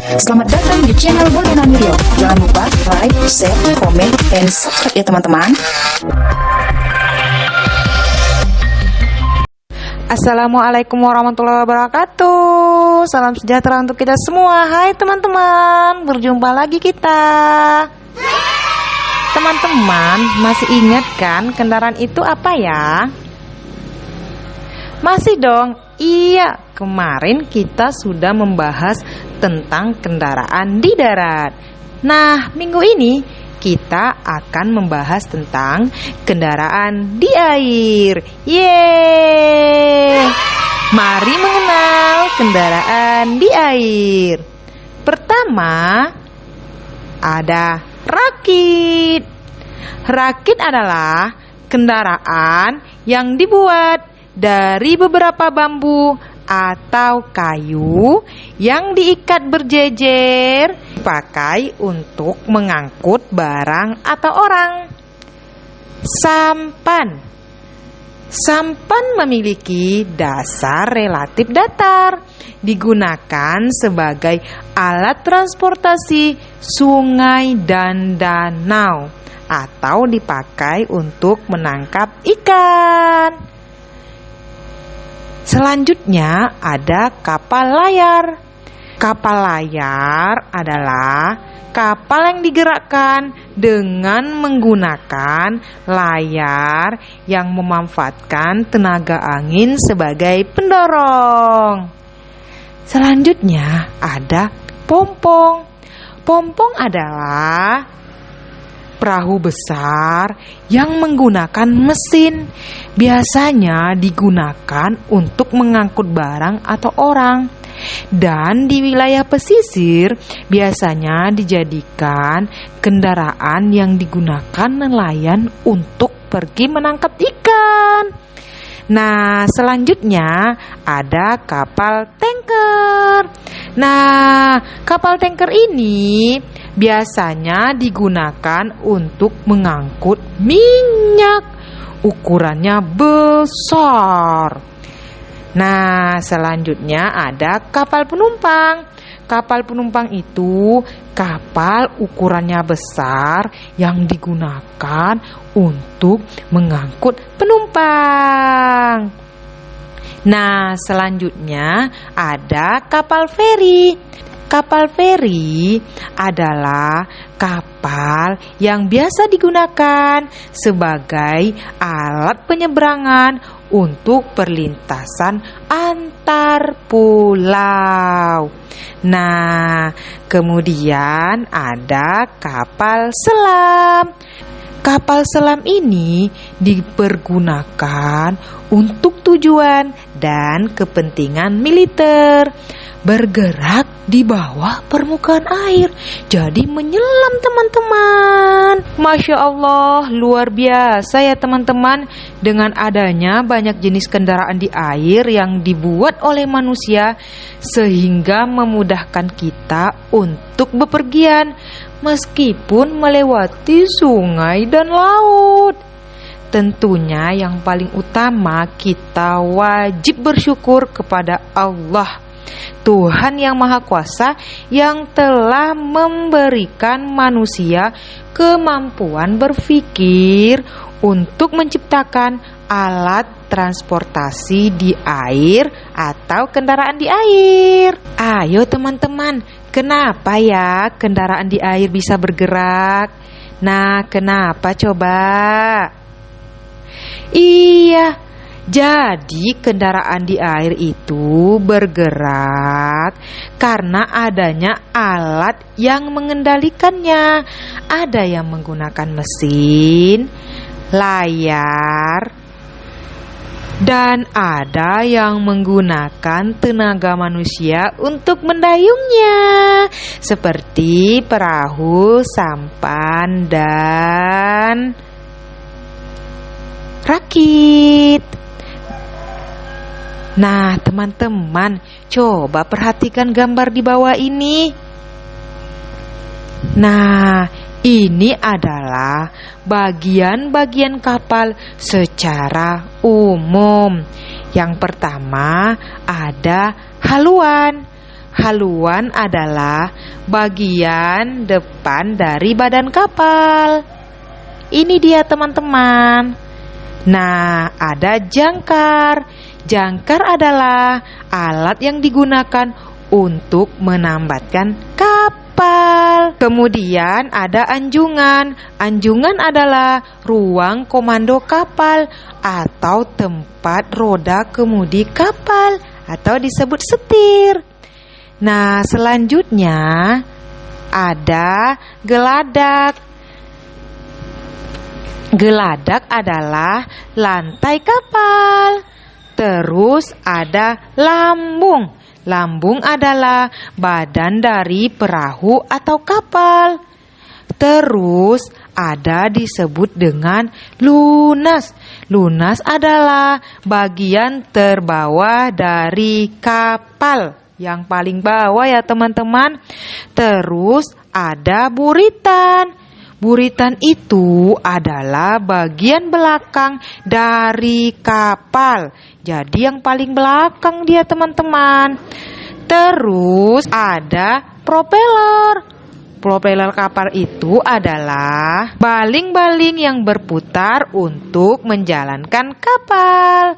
Selamat datang di channel Bonena Miriam. Jangan lupa like, share, komen, dan subscribe ya teman-teman. Assalamualaikum warahmatullahi wabarakatuh. Salam sejahtera untuk kita semua. Hai teman-teman, berjumpa lagi kita. Teman-teman, masih ingat kan kendaraan itu apa ya? Masih dong. Iya, kemarin kita sudah membahas tentang kendaraan di darat. Nah, minggu ini kita akan membahas tentang kendaraan di air. Yeay! Mari mengenal kendaraan di air. Pertama, ada rakit. Rakit adalah kendaraan yang dibuat dari beberapa bambu atau kayu yang diikat berjejer, dipakai untuk mengangkut barang atau orang. Sampan. Sampan memiliki dasar relatif datar, digunakan sebagai alat transportasi sungai dan danau, atau dipakai untuk menangkap ikan. Selanjutnya ada kapal layar. Kapal layar adalah kapal yang digerakkan dengan menggunakan layar yang memanfaatkan tenaga angin sebagai pendorong. Selanjutnya ada pompong. Pompong adalah perahu besar yang menggunakan mesin, biasanya digunakan untuk mengangkut barang atau orang. Dan di wilayah pesisir biasanya dijadikan kendaraan yang digunakan nelayan untuk pergi menangkap ikan. Nah, selanjutnya ada kapal tanker. Nah, kapal tanker ini biasanya digunakan untuk mengangkut minyak. Ukurannya besar. Nah, selanjutnya ada kapal penumpang. Kapal penumpang itu kapal ukurannya besar yang digunakan untuk mengangkut penumpang. Nah, selanjutnya ada kapal feri. Kapal feri adalah kapal yang biasa digunakan sebagai alat penyeberangan untuk perlintasan antar pulau. Nah, kemudian ada kapal selam. Kapal selam ini dipergunakan untuk tujuan dan kepentingan militer, bergerak di bawah permukaan air, jadi menyelam teman-teman. Masya Allah, luar biasa ya teman-teman. Dengan adanya banyak jenis kendaraan di air yang dibuat oleh manusia, sehingga memudahkan kita untuk bepergian meskipun melewati sungai dan laut. Tentunya yang paling utama kita wajib bersyukur kepada Allah, Tuhan yang Maha Kuasa, yang telah memberikan manusia kemampuan berpikir untuk menciptakan alat transportasi di air atau kendaraan di air. Ayo teman-teman, kenapa ya kendaraan di air bisa bergerak? Nah, kenapa coba? Iya, jadi kendaraan di air itu bergerak karena adanya alat yang mengendalikannya. Ada yang menggunakan mesin, layar, dan ada yang menggunakan tenaga manusia untuk mendayungnya, seperti perahu, sampan, dan rakit. Nah, teman-teman, coba perhatikan gambar di bawah ini. Nah, ini adalah bagian-bagian kapal secara umum. Yang pertama ada haluan. haluan adalah bagian depan dari badan kapal. Ini dia teman-teman. Nah, ada jangkar. Jangkar adalah alat yang digunakan untuk menambatkan kapal. Kemudian ada anjungan. Anjungan adalah ruang komando kapal atau tempat roda kemudi kapal atau disebut setir. Nah, selanjutnya ada geladak. Geladak adalah lantai kapal. Terus ada lambung. Lambung adalah badan dari perahu atau kapal. Terus ada disebut dengan lunas. Lunas adalah bagian terbawah dari kapal. Yang paling bawah ya teman-teman. Terus ada buritan. Buritan itu adalah bagian belakang dari kapal. Jadi yang paling belakang dia teman-teman. Terus ada propeller. Propeller kapal itu adalah baling-baling yang berputar untuk menjalankan kapal.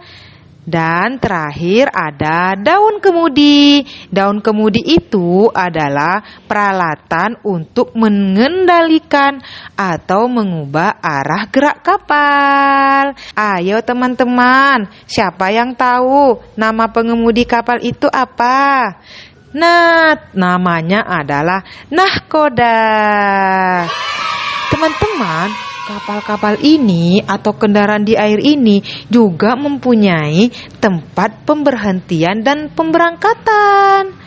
Dan terakhir ada daun kemudi. Daun kemudi itu adalah peralatan untuk mengendalikan atau mengubah arah gerak kapal. Ayo teman-teman, siapa yang tahu nama pengemudi kapal itu apa? Nah, namanya adalah nahkoda. Teman-teman, kapal-kapal ini atau kendaraan di air ini juga mempunyai tempat pemberhentian dan pemberangkatan.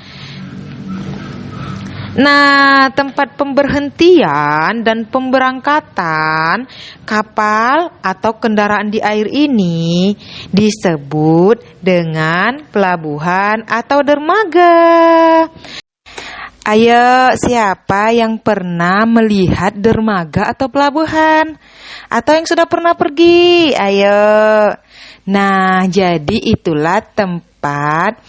Nah, tempat pemberhentian dan pemberangkatan kapal atau kendaraan di air ini disebut dengan pelabuhan atau dermaga. Ayo, siapa yang pernah melihat dermaga atau pelabuhan? Atau yang sudah pernah pergi? Ayo. Nah, jadi itulah tempat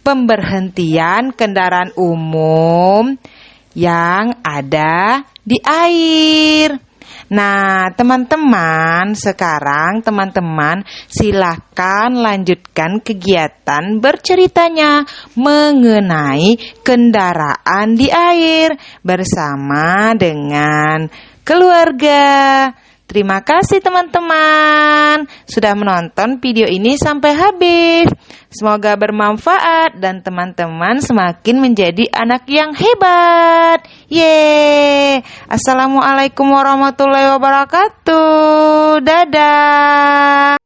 pemberhentian kendaraan umum yang ada di air. Nah, teman-teman, sekarang teman-teman silakan lanjutkan kegiatan berceritanya mengenai kendaraan di air bersama dengan keluarga. Terima kasih teman-teman sudah menonton video ini sampai habis. Semoga bermanfaat dan teman-teman semakin menjadi anak yang hebat. Yeay. Assalamualaikum warahmatullahi wabarakatuh. Dadah.